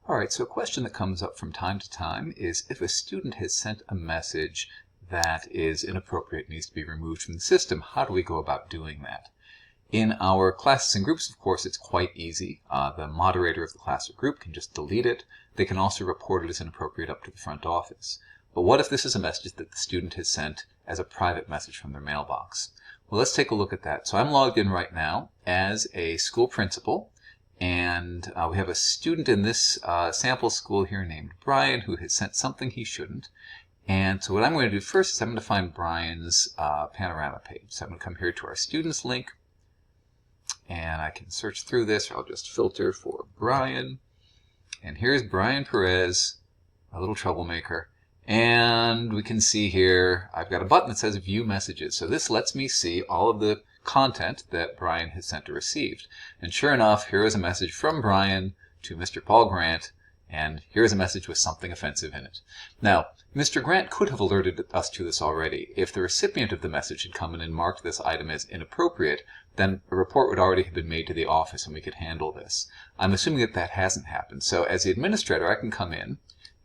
Alright, so a question that comes up from time to time is if a student has sent a message that is inappropriate, needs to be removed from the system, how do we go about doing that? In our classes and groups, of course, it's quite easy. The moderator of the class or group can just delete it. They can also report it as inappropriate up to the front office. But what if this is a message that the student has sent as a private message from their mailbox? Well, let's take a look at that. So I'm logged in right now as a school principal. And we have a student in this sample school here named Brian who has sent something he shouldn't. And so what I'm going to do first is I'm going to find Brian's panorama page. So I'm going to come here to our students link. And I can search through this, or I'll just filter for Brian. And here's Brian Perez, a little troublemaker. And we can see here I've got a button that says View Messages. So this lets me see all of the content that Brian has sent or received. And sure enough, here is a message from Brian to Mr. Paul Grant, and here's a message with something offensive in it. Now, Mr. Grant could have alerted us to this already. If the recipient of the message had come in and marked this item as inappropriate, then a report would already have been made to the office and we could handle this. I'm assuming that that hasn't happened. So as the administrator, I can come in,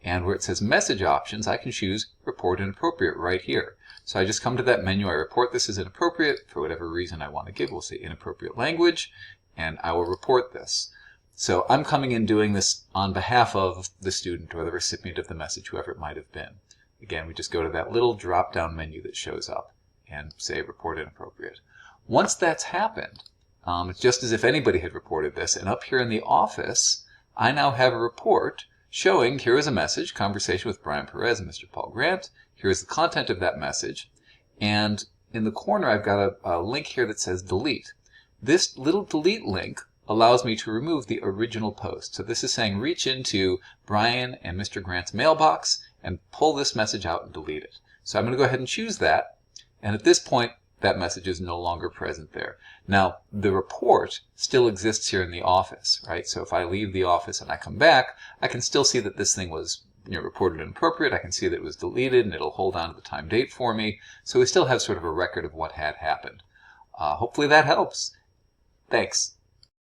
and where it says Message Options, I can choose Report Inappropriate right here. So I just come to that menu, I report this as inappropriate for whatever reason I want to give. We'll say inappropriate language, and I will report this. So I'm coming in doing this on behalf of the student or the recipient of the message, whoever it might have been. Again, we just go to that little drop-down menu that shows up and say Report Inappropriate. Once that's happened, it's just as if anybody had reported this, and up here in the office, I now have a report showing here is a message, conversation with Brian Perez and Mr. Paul Grant. Here's the content of that message. And in the corner, I've got a link here that says delete. This little delete link allows me to remove the original post. So this is saying reach into Brian and Mr. Grant's mailbox and pull this message out and delete it. So I'm going to go ahead and choose that. And at this point, that message is no longer present there. Now, the report still exists here in the office, right? So if I leave the office and I come back, I can still see that this thing was reported inappropriate. I can see that it was deleted, and it'll hold on to the time date for me. So we still have sort of a record of what had happened. Hopefully that helps. Thanks.